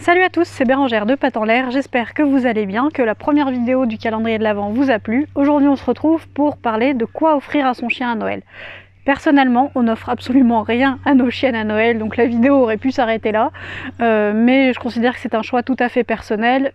Salut à tous, c'est Bérangère de Pattes en l'air, j'espère que vous allez bien, que la première vidéo du calendrier de l'Avent vous a plu. Aujourd'hui on se retrouve pour parler de quoi offrir à son chien à Noël. Personnellement, on n'offre absolument rien à nos chiennes à Noël, donc la vidéo aurait pu s'arrêter là, mais je considère que c'est un choix tout à fait personnel.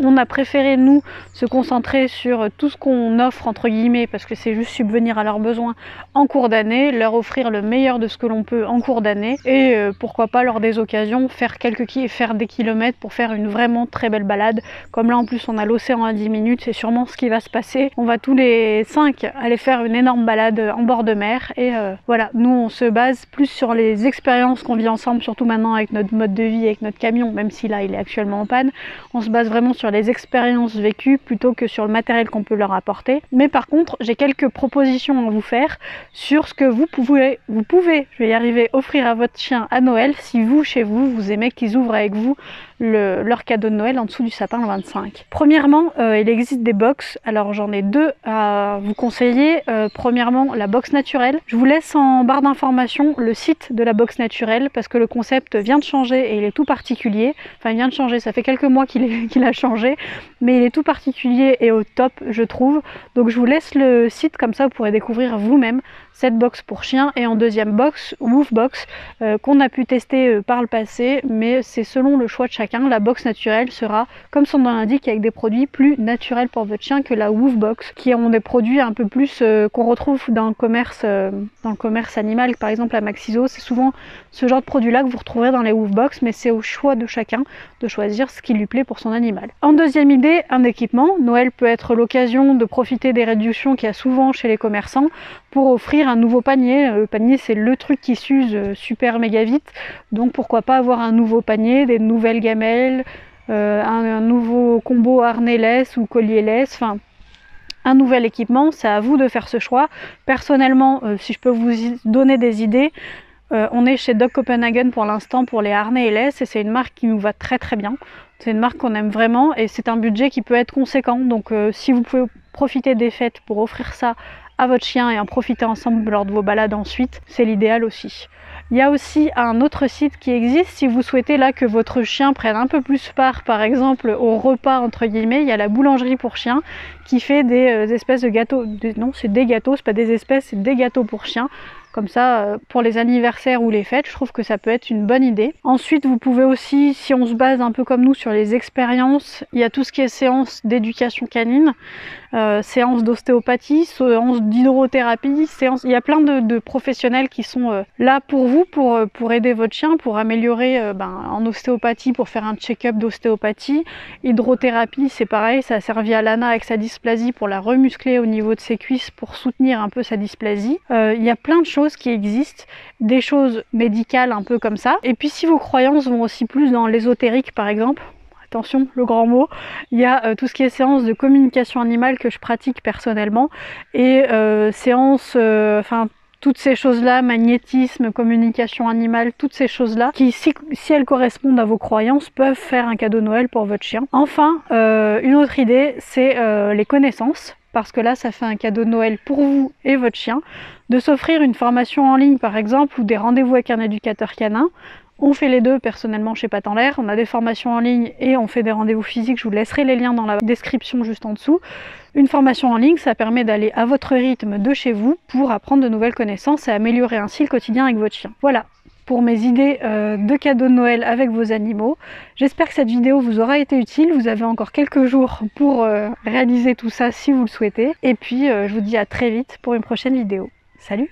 On a préféré, nous, se concentrer sur tout ce qu'on offre, entre guillemets, parce que c'est juste subvenir à leurs besoins en cours d'année, leur offrir le meilleur de ce que l'on peut en cours d'année, et pourquoi pas, lors des occasions, faire des kilomètres pour faire une vraiment très belle balade. Comme là, en plus, on a l'océan à 10 minutes, c'est sûrement ce qui va se passer. On va tous les 5 aller faire une énorme balade en bord de mer, et voilà, nous, on se base plus sur les expériences qu'on vit ensemble, surtout maintenant avec notre mode de vie, avec notre camion, même si là, il est actuellement en panne. On se base vraiment sur les expériences vécues plutôt que sur le matériel qu'on peut leur apporter. Mais par contre, j'ai quelques propositions à vous faire sur ce que vous pouvez, je vais y arriver, offrir à votre chien à Noël si vous, chez vous, vous aimez qu'ils ouvrent avec vous leur cadeau de Noël en dessous du sapin le 25. Premièrement, il existe des box. Alors j'en ai deux à vous conseiller. Premièrement, la box naturelle. Je vous laisse en barre d'information le site de la box naturelle parce que le concept vient de changer et il est tout particulier. Enfin, il vient de changer, ça fait quelques mois qu'il a changé, mais il est tout particulier et au top, je trouve. Donc je vous laisse le site, comme ça vous pourrez découvrir vous-même cette box pour chien. Et en deuxième box, Woofbox, qu'on a pu tester par le passé, mais c'est selon le choix de chacun. La box naturelle sera, comme son nom l'indique, avec des produits plus naturels pour votre chien que la Woofbox, qui ont des produits un peu plus qu'on retrouve dans le commerce animal. Par exemple, à Maxiso, c'est souvent ce genre de produit-là que vous retrouverez dans les Woofbox, mais c'est au choix de chacun de choisir ce qui lui plaît pour son animal. En deuxième idée, un équipement. Noël peut être l'occasion de profiter des réductions qu'il y a souvent chez les commerçants pour offrir un nouveau panier. Le panier, c'est le truc qui s'use super méga vite, donc pourquoi pas avoir un nouveau panier, des nouvelles gamelles, un nouveau combo harnais laisse ou collier laisse, enfin un nouvel équipement. C'est à vous de faire ce choix. Personnellement, si je peux vous donner des idées, on est chez Dog Copenhagen pour l'instant pour les harnais et laisse, et c'est une marque qui nous va très très bien. C'est une marque qu'on aime vraiment et c'est un budget qui peut être conséquent, donc si vous pouvez profiter des fêtes pour offrir ça à votre chien et en profiter ensemble lors de vos balades ensuite, c'est l'idéal aussi. Il y a aussi un autre site qui existe si vous souhaitez là que votre chien prenne un peu plus part, par exemple au repas entre guillemets. Il y a la boulangerie pour chiens qui fait des espèces de gâteaux, non c'est des gâteaux, c'est pas des espèces, c'est des gâteaux pour chiens. Comme ça, pour les anniversaires ou les fêtes, je trouve que ça peut être une bonne idée. Ensuite, vous pouvez aussi, si on se base un peu comme nous sur les expériences, il y a tout ce qui est séance d'éducation canine, séance d'ostéopathie, séance d'hydrothérapie, il y a plein de professionnels qui sont là pour vous, pour aider votre chien, pour améliorer en ostéopathie, pour faire un check-up d'ostéopathie. Hydrothérapie, c'est pareil, ça a servi à Lana avec sa dysplasie pour la remuscler au niveau de ses cuisses, pour soutenir un peu sa dysplasie. Il y a plein de choses qui existent, des choses médicales un peu comme ça. Et puis si vos croyances vont aussi plus dans l'ésotérique par exemple, attention le grand mot, il y a tout ce qui est séance de communication animale que je pratique personnellement, et séance, toutes ces choses-là, magnétisme, communication animale, toutes ces choses-là, qui si elles correspondent à vos croyances, peuvent faire un cadeau Noël pour votre chien. Enfin, une autre idée, c'est les connaissances. Parce que là, ça fait un cadeau de Noël pour vous et votre chien, de s'offrir une formation en ligne par exemple, ou des rendez-vous avec un éducateur canin. On fait les deux personnellement chez Pattes en l'air, on a des formations en ligne et on fait des rendez-vous physiques, je vous laisserai les liens dans la description juste en dessous. Une formation en ligne, ça permet d'aller à votre rythme de chez vous pour apprendre de nouvelles connaissances et améliorer ainsi le quotidien avec votre chien. Voilà pour mes idées de cadeaux de Noël avec vos animaux. J'espère que cette vidéo vous aura été utile. Vous avez encore quelques jours pour réaliser tout ça si vous le souhaitez. Et puis je vous dis à très vite pour une prochaine vidéo. Salut!